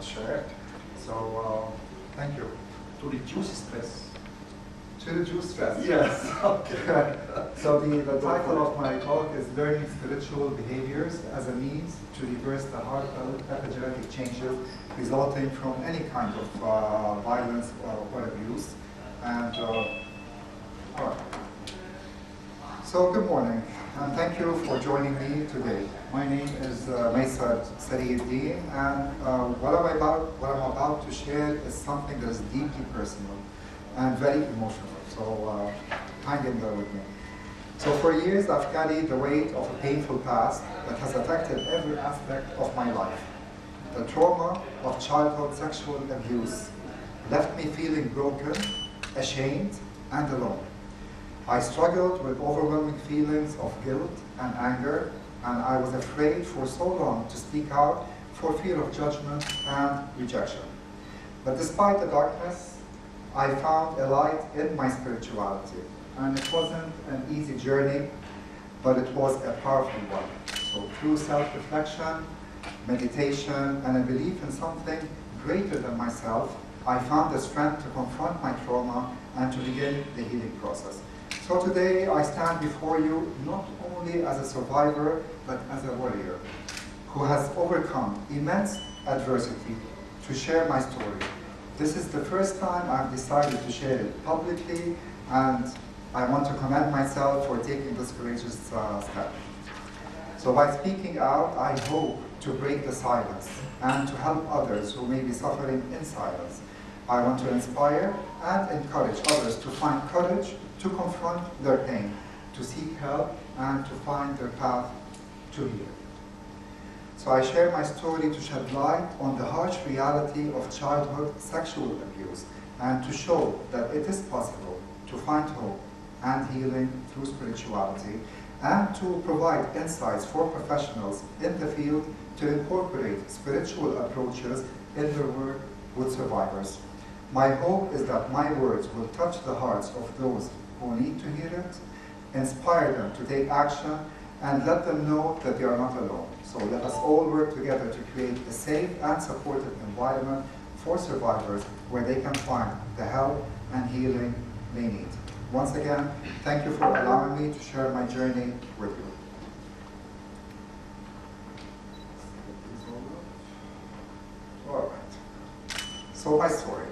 share. So thank you. To reduce stress. To reduce stress. Yes. Okay. So the title of my talk is Learning Spiritual Behaviors as a Means to Reverse the Heartfelt Epigenetic Changes Resulting from any kind of violence or abuse. And all right. So good morning, and thank you for joining me today. My name is Maysar Sarieddine, and what I'm about to share is something that is deeply personal and very emotional. So hang in there with me. So for years, I've carried the weight of a painful past that has affected every aspect of my life. The trauma of childhood sexual abuse left me feeling broken, ashamed, and alone. I struggled with overwhelming feelings of guilt and anger, and I was afraid for so long to speak out for fear of judgment and rejection. But despite the darkness, I found a light in my spirituality. And it wasn't an easy journey, but it was a powerful one. So through self-reflection, meditation, and a belief in something greater than myself, I found the strength to confront my trauma and to begin the healing process. So today I stand before you not only as a survivor, but as a warrior who has overcome immense adversity to share my story. This is the first time I've decided to share it publicly, and I want to commend myself for taking this courageous step. So by speaking out, I hope to break the silence and to help others who may be suffering in silence. I want to inspire and encourage others to find courage to confront their pain, to seek help, and to find their path to healing. So I share my story to shed light on the harsh reality of childhood sexual abuse and to show that it is possible to find hope and healing through spirituality, and to provide insights for professionals in the field to incorporate spiritual approaches in their work with survivors. My hope is that my words will touch the hearts of those who need to hear it, inspire them to take action, and let them know that they are not alone. So let us all work together to create a safe and supportive environment for survivors where they can find the help and healing they need. Once again, thank you for allowing me to share my journey with you. All right. So my story.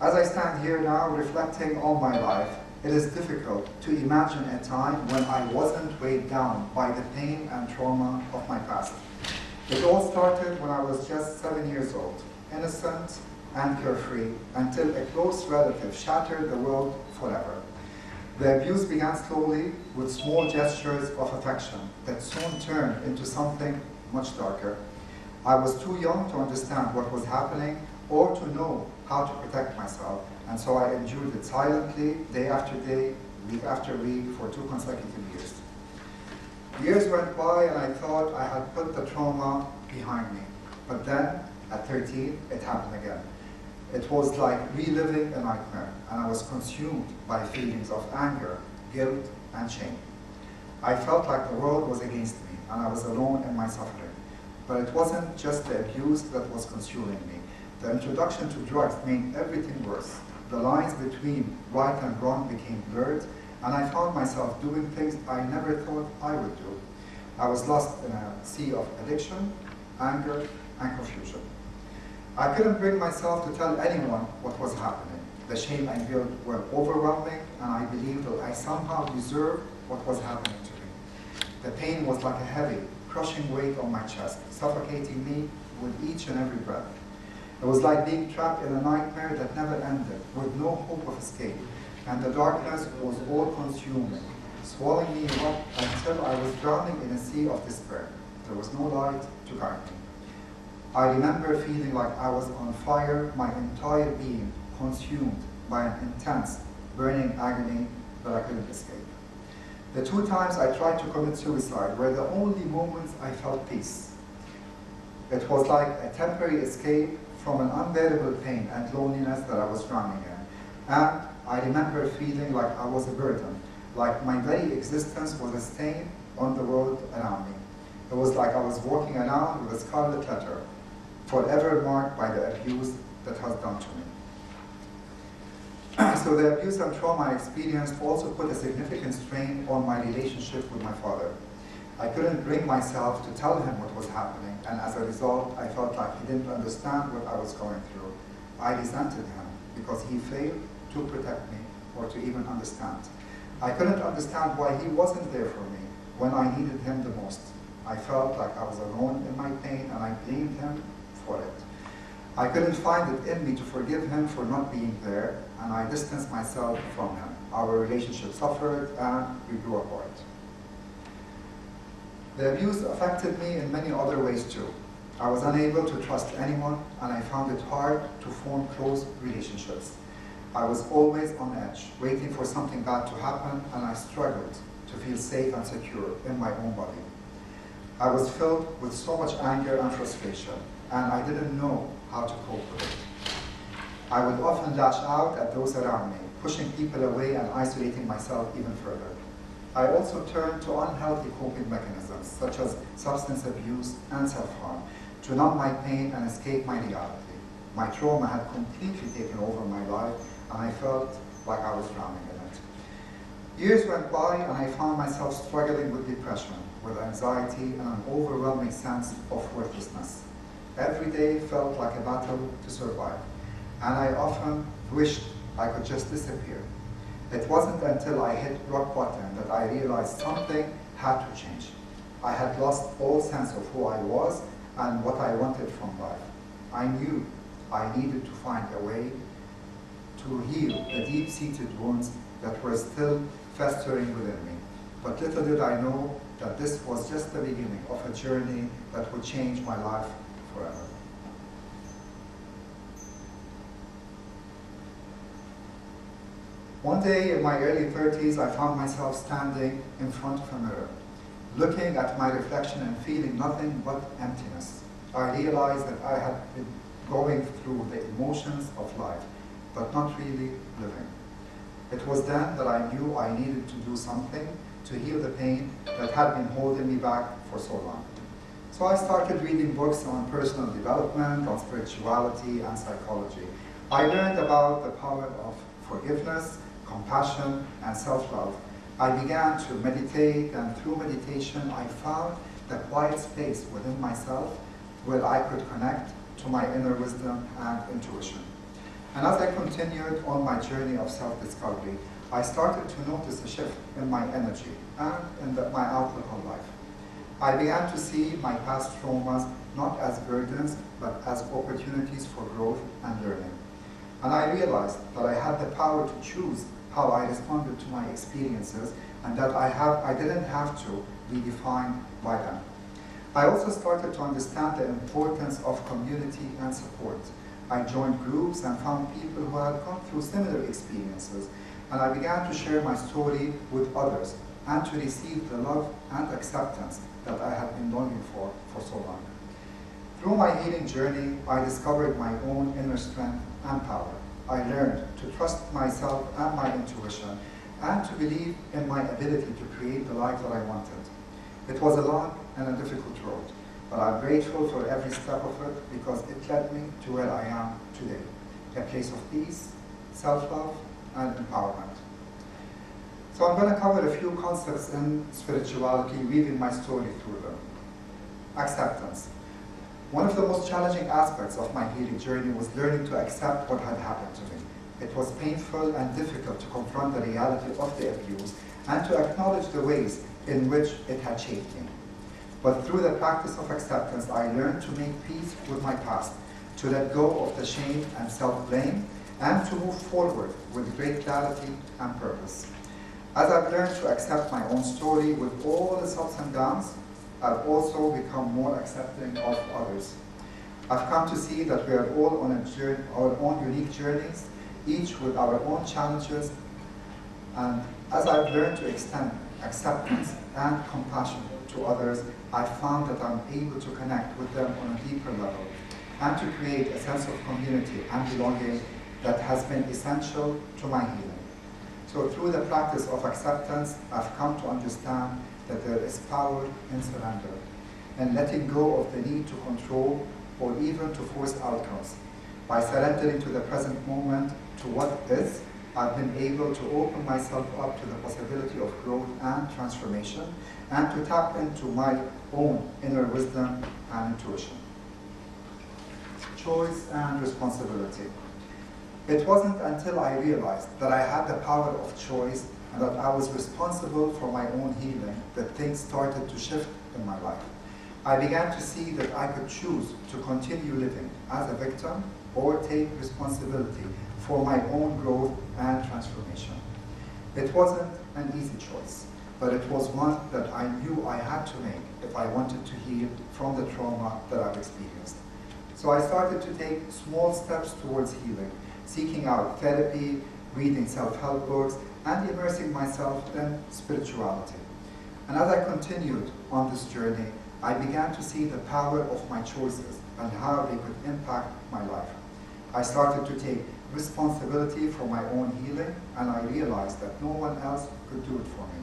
As I stand here now reflecting on my life, it is difficult to imagine a time when I wasn't weighed down by the pain and trauma of my past. It all started when I was just 7 years old, innocent and carefree, until a close relative shattered the world forever. The abuse began slowly with small gestures of affection that soon turned into something much darker. I was too young to understand what was happening or to know how to protect myself, and so I endured it silently, day after day, week after week, for 2 consecutive years. Years went by and I thought I had put the trauma behind me. But then, at 13, it happened again. It was like reliving a nightmare, and I was consumed by feelings of anger, guilt, and shame. I felt like the world was against me, and I was alone in my suffering. But it wasn't just the abuse that was consuming me. The introduction to drugs made everything worse. The lines between right and wrong became blurred, and I found myself doing things I never thought I would do. I was lost in a sea of addiction, anger, and confusion. I couldn't bring myself to tell anyone what was happening. The shame and guilt were overwhelming, and I believed that I somehow deserved what was happening to me. The pain was like a heavy, crushing weight on my chest, suffocating me with each and every breath. It was like being trapped in a nightmare that never ended, with no hope of escape, and the darkness was all-consuming, swallowing me up until I was drowning in a sea of despair. There was no light to guide me. I remember feeling like I was on fire, my entire being consumed by an intense, burning agony that I couldn't escape. The 2 times I tried to commit suicide were the only moments I felt peace. It was like a temporary escape from an unbearable pain and loneliness that I was drowning in. And I remember feeling like I was a burden, like my very existence was a stain on the world around me. It was like I was walking around with a scarlet letter forever marked by the abuse that has done to me. So the abuse and trauma I experienced also put a significant strain on my relationship with my father. I couldn't bring myself to tell him what was happening, and as a result, I felt like he didn't understand what I was going through. I resented him because he failed to protect me or to even understand. I couldn't understand why he wasn't there for me when I needed him the most. I felt like I was alone in my pain, and I blamed him for it. I couldn't find it in me to forgive him for not being there, and I distanced myself from him. Our relationship suffered, and we grew apart. The abuse affected me in many other ways too. I was unable to trust anyone, and I found it hard to form close relationships. I was always on edge, waiting for something bad to happen, and I struggled to feel safe and secure in my own body. I was filled with so much anger and frustration, and I didn't know how to cope with it. I would often lash out at those around me, pushing people away and isolating myself even further. I also turned to unhealthy coping mechanisms, such as substance abuse and self-harm, to numb my pain and escape my reality. My trauma had completely taken over my life, and I felt like I was drowning in it. Years went by, and I found myself struggling with depression, with anxiety, and an overwhelming sense of worthlessness. Every day felt like a battle to survive, and I often wished I could just disappear. It wasn't until I hit rock bottom that I realized something had to change. I had lost all sense of who I was and what I wanted from life. I knew I needed to find a way to heal the deep-seated wounds that were still festering within me. But little did I know that this was just the beginning of a journey that would change my life forever. One day in my early 30s, I found myself standing in front of a mirror, looking at my reflection and feeling nothing but emptiness. I realized that I had been going through the emotions of life, but not really living. It was then that I knew I needed to do something to heal the pain that had been holding me back for so long. So I started reading books on personal development, on spirituality, and psychology. I learned about the power of forgiveness, compassion, and self-love. I began to meditate, and through meditation, I found the quiet space within myself where I could connect to my inner wisdom and intuition. And as I continued on my journey of self-discovery, I started to notice a shift in my energy and in my outlook on life. I began to see my past traumas not as burdens, but as opportunities for growth and learning. And I realized that I had the power to choose how I responded to my experiences, and that I didn't have to be defined by them. I also started to understand the importance of community and support. I joined groups and found people who had gone through similar experiences, and I began to share my story with others and to receive the love and acceptance that I had been longing for so long. Through my healing journey, I discovered my own inner strength and power. I learned to trust myself and my intuition, and to believe in my ability to create the life that I wanted. It was a long and a difficult road, but I'm grateful for every step of it because it led me to where I am today, a place of peace, self-love, and empowerment. So I'm going to cover a few concepts in spirituality, weaving my story through them. Acceptance. One of the most challenging aspects of my healing journey was learning to accept what had happened to me. It was painful and difficult to confront the reality of the abuse and to acknowledge the ways in which it had shaped me. But through the practice of acceptance, I learned to make peace with my past, to let go of the shame and self-blame, and to move forward with great clarity and purpose. As I've learned to accept my own story with all its ups and downs, I've also become more accepting of others. I've come to see that we are all on our own unique journeys, each with our own challenges, and as I've learned to extend acceptance and compassion to others, I've found that I'm able to connect with them on a deeper level and to create a sense of community and belonging that has been essential to my healing. So through the practice of acceptance, I've come to understand that there is power in surrender and letting go of the need to control or even to forced outcomes. By surrendering to the present moment, to what is, I've been able to open myself up to the possibility of growth and transformation, and to tap into my own inner wisdom and intuition. Choice and responsibility. It wasn't until I realized that I had the power of choice and that I was responsible for my own healing that things started to shift in my life. I began to see that I could choose to continue living as a victim or take responsibility for my own growth and transformation. It wasn't an easy choice, but it was one that I knew I had to make if I wanted to heal from the trauma that I've experienced. So I started to take small steps towards healing, seeking out therapy, reading self-help books, and immersing myself in spirituality. And as I continued on this journey, I began to see the power of my choices and how they could impact my life. I started to take responsibility for my own healing, and I realized that no one else could do it for me.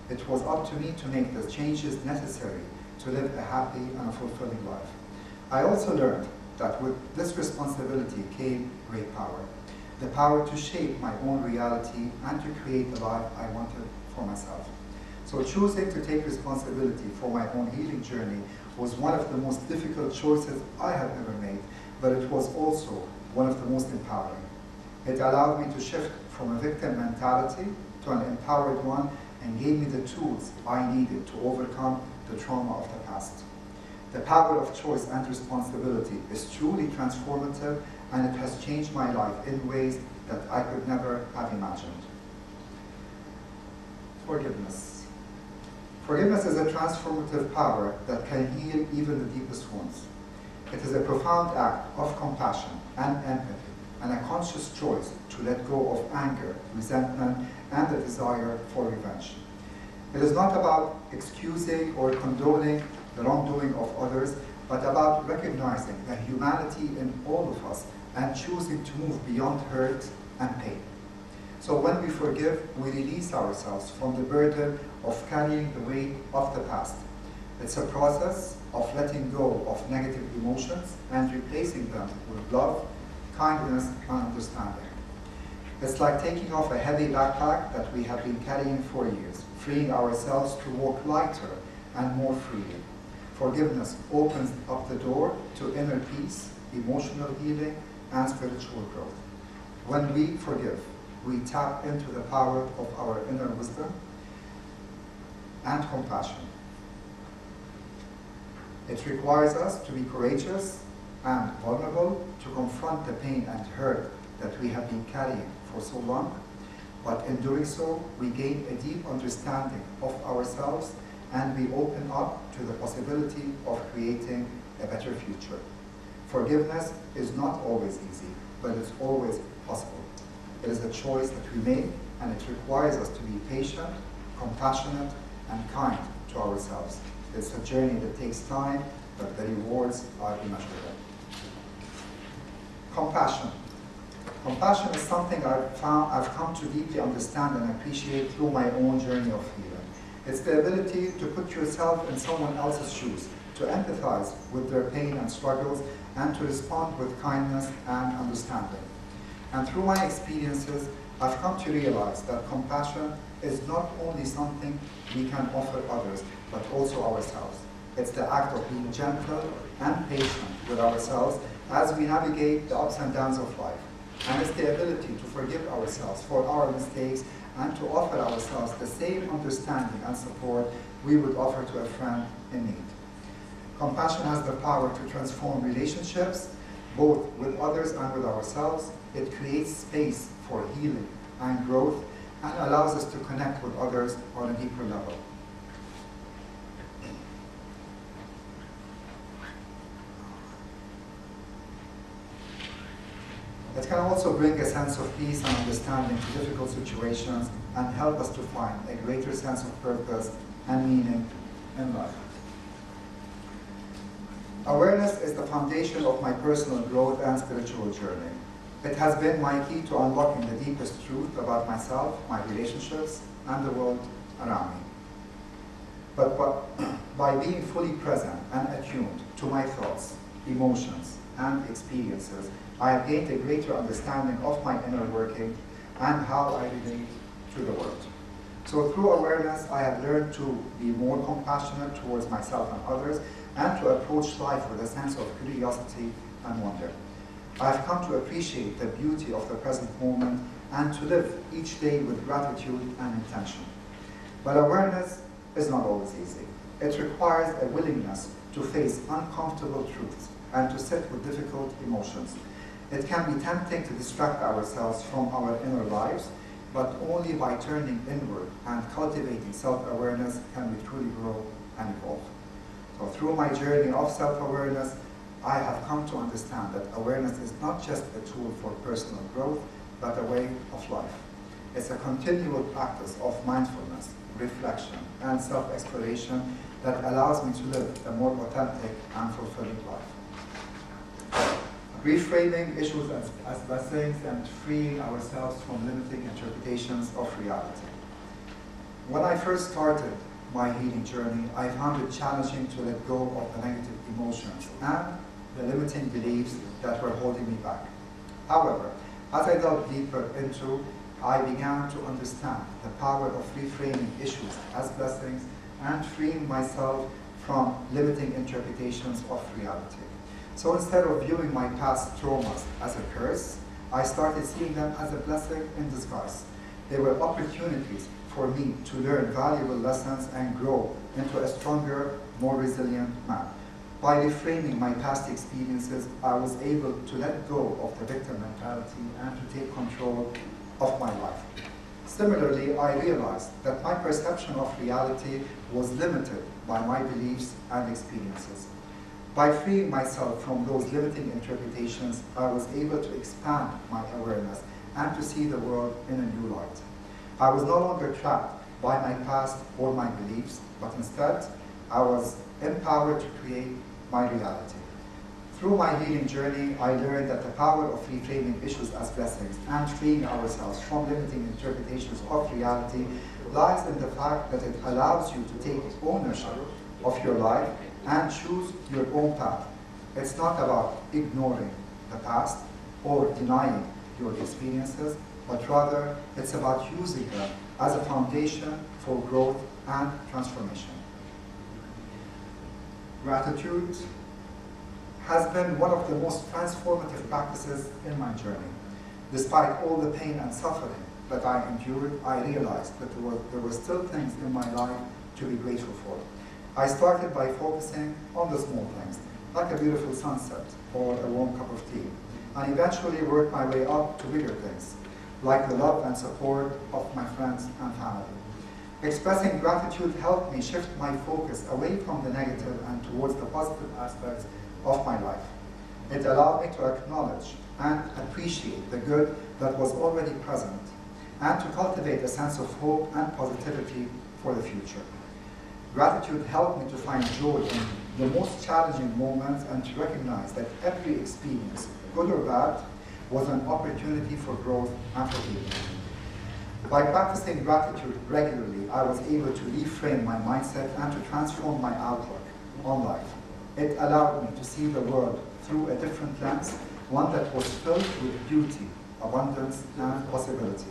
It was up to me to make the changes necessary to live a happy and a fulfilling life. I also learned that with this responsibility came great power. The power to shape my own reality and to create the life I wanted for myself. So choosing to take responsibility for my own healing journey was one of the most difficult choices I have ever made, but it was also one of the most empowering. It allowed me to shift from a victim mentality to an empowered one and gave me the tools I needed to overcome the trauma of the past. The power of choice and responsibility is truly transformative, and it has changed my life in ways that I could never have imagined. Forgiveness. Forgiveness is a transformative power that can heal even the deepest wounds. It is a profound act of compassion and empathy, and a conscious choice to let go of anger, resentment, and the desire for revenge. It is not about excusing or condoning the wrongdoing of others, but about recognizing the humanity in all of us and choosing to move beyond hurt and pain. So when we forgive, we release ourselves from the burden of carrying the weight of the past. It's a process of letting go of negative emotions and replacing them with love, kindness, and understanding. It's like taking off a heavy backpack that we have been carrying for years, freeing ourselves to walk lighter and more freely. Forgiveness opens up the door to inner peace, emotional healing, and spiritual growth. When we forgive, we tap into the power of our inner wisdom and compassion. It requires us to be courageous and vulnerable to confront the pain and hurt that we have been carrying for so long, but in doing so, we gain a deep understanding of ourselves and we open up to the possibility of creating a better future. Forgiveness is not always easy, but it's always possible. It is a choice that we make, and it requires us to be patient, compassionate, and kind to ourselves. It's a journey that takes time, but the rewards are immeasurable. Compassion. Compassion is something I've come to deeply understand and appreciate through my own journey of healing. It's the ability to put yourself in someone else's shoes, to empathize with their pain and struggles, and to respond with kindness and understanding. And through my experiences, I've come to realize that compassion is not only something we can offer others, but also ourselves. It's the act of being gentle and patient with ourselves as we navigate the ups and downs of life. And it's the ability to forgive ourselves for our mistakes and to offer ourselves the same understanding and support we would offer to a friend in need. Compassion has the power to transform relationships, both with others and with ourselves. It creates space for healing and growth and allows us to connect with others on a deeper level. It can also bring a sense of peace and understanding to difficult situations and help us to find a greater sense of purpose and meaning in life. Awareness is the foundation of my personal growth and spiritual journey. It has been my key to unlocking the deepest truth about myself, my relationships, and the world around me. But by being fully present and attuned to my thoughts, emotions, and experiences, I have gained a greater understanding of my inner working and how I relate to the world. So through awareness, I have learned to be more compassionate towards myself and others, and to approach life with a sense of curiosity and wonder. I have come to appreciate the beauty of the present moment and to live each day with gratitude and intention. But awareness is not always easy. It requires a willingness to face uncomfortable truths and to sit with difficult emotions. It can be tempting to distract ourselves from our inner lives, but only by turning inward and cultivating self-awareness can we truly grow and evolve. So through my journey of self-awareness, I have come to understand that awareness is not just a tool for personal growth, but a way of life. It's a continual practice of mindfulness, reflection, and self-exploration that allows me to live a more authentic and fulfilling life. Reframing issues as blessings and freeing ourselves from limiting interpretations of reality. When I first started my healing journey, I found it challenging to let go of the negative emotions and the limiting beliefs that were holding me back. However, as I delved deeper into, I began to understand the power of reframing issues as blessings and freeing myself from limiting interpretations of reality. So instead of viewing my past traumas as a curse, I started seeing them as a blessing in disguise. They were opportunities for me to learn valuable lessons and grow into a stronger, more resilient man. By reframing my past experiences, I was able to let go of the victim mentality and to take control of my life. Similarly, I realized that my perception of reality was limited by my beliefs and experiences. By freeing myself from those limiting interpretations, I was able to expand my awareness and to see the world in a new light. I was no longer trapped by my past or my beliefs, but instead, I was empowered to create my reality. Through my healing journey, I learned that the power of reframing issues as blessings and freeing ourselves from limiting interpretations of reality lies in the fact that it allows you to take ownership of your life and choose your own path. It's not about ignoring the past or denying your experiences, but rather it's about using them as a foundation for growth and transformation. Gratitude has been one of the most transformative practices in my journey. Despite all the pain and suffering that I endured, I realized that there were still things in my life to be grateful for. I started by focusing on the small things, like a beautiful sunset or a warm cup of tea, and eventually worked my way up to bigger things, like the love and support of my friends and family. Expressing gratitude helped me shift my focus away from the negative and towards the positive aspects of my life. It allowed me to acknowledge and appreciate the good that was already present, and to cultivate a sense of hope and positivity for the future. Gratitude helped me to find joy in the most challenging moments and to recognize that every experience, good or bad, was an opportunity for growth and for healing. By practicing gratitude regularly, I was able to reframe my mindset and to transform my outlook on life. It allowed me to see the world through a different lens, one that was filled with beauty, abundance, and possibility.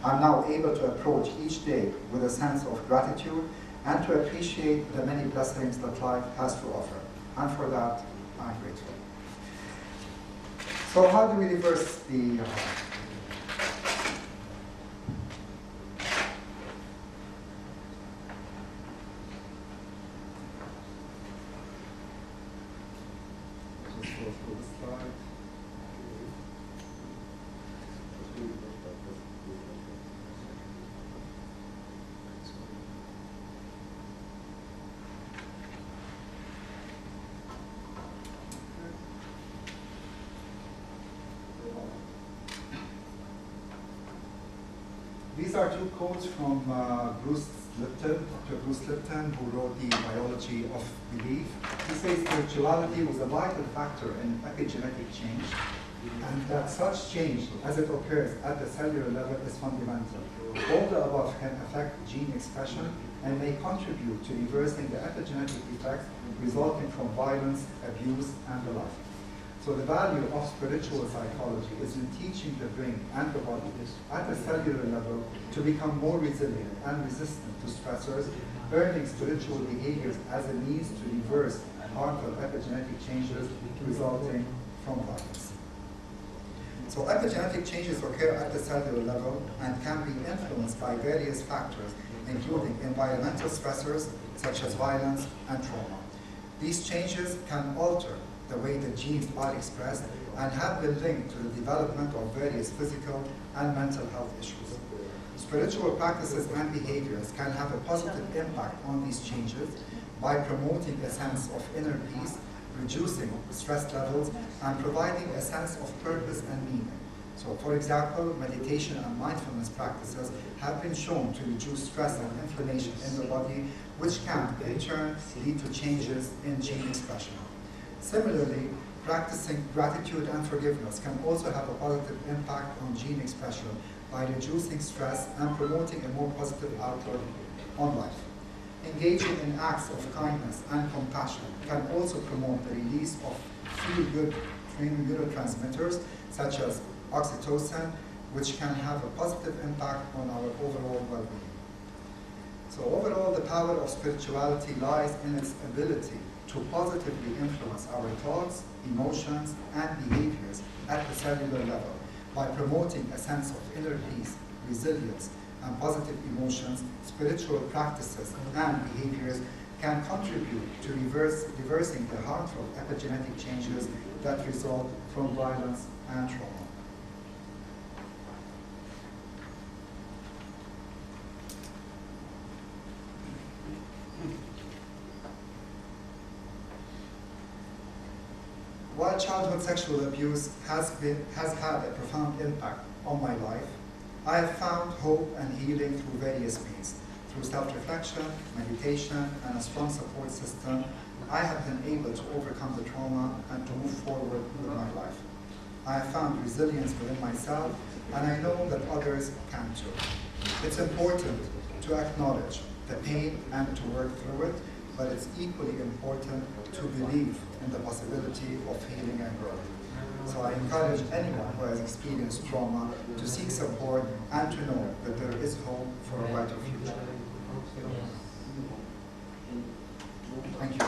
I'm now able to approach each day with a sense of gratitude and to appreciate the many blessings that life has to offer. And for that, I'm grateful. So how do we reverse the just go through the slide. These are two quotes from Dr. Bruce Lipton, who wrote the Biology of Belief. He says spirituality was a vital factor in epigenetic change, and that such change, as it occurs at the cellular level, is fundamental. All the above can affect gene expression, and may contribute to reversing the epigenetic effects resulting from violence, abuse, and the like. So the value of spiritual psychology is in teaching the brain and the body at a cellular level to become more resilient and resistant to stressors, learning spiritual behaviors as a means to reverse harmful epigenetic changes resulting from violence. So epigenetic changes occur at the cellular level and can be influenced by various factors, including environmental stressors such as violence and trauma. These changes can alter the way the genes are expressed and have been linked to the development of various physical and mental health issues. Spiritual practices and behaviors can have a positive impact on these changes by promoting a sense of inner peace, reducing stress levels, and providing a sense of purpose and meaning. So, for example, meditation and mindfulness practices have been shown to reduce stress and inflammation in the body, which can, in turn, lead to changes in gene expression. Similarly, practicing gratitude and forgiveness can also have a positive impact on gene expression by reducing stress and promoting a more positive outlook on life. Engaging in acts of kindness and compassion can also promote the release of feel-good neurotransmitters such as oxytocin, which can have a positive impact on our overall well-being. So overall, the power of spirituality lies in its ability to positively influence our thoughts, emotions, and behaviors at the cellular level by promoting a sense of inner peace, resilience, and positive emotions. Spiritual practices and behaviors can contribute to reversing the harmful epigenetic changes that result from violence and trauma. While childhood sexual abuse has had a profound impact on my life, I have found hope and healing through various means. Through self-reflection, meditation, and a strong support system, I have been able to overcome the trauma and to move forward with my life. I have found resilience within myself, and I know that others can too. It's important to acknowledge the pain and to work through it, but it's equally important to believe in the possibility of healing and growth. So I encourage anyone who has experienced trauma to seek support and to know that there is hope for a brighter future. Thank you.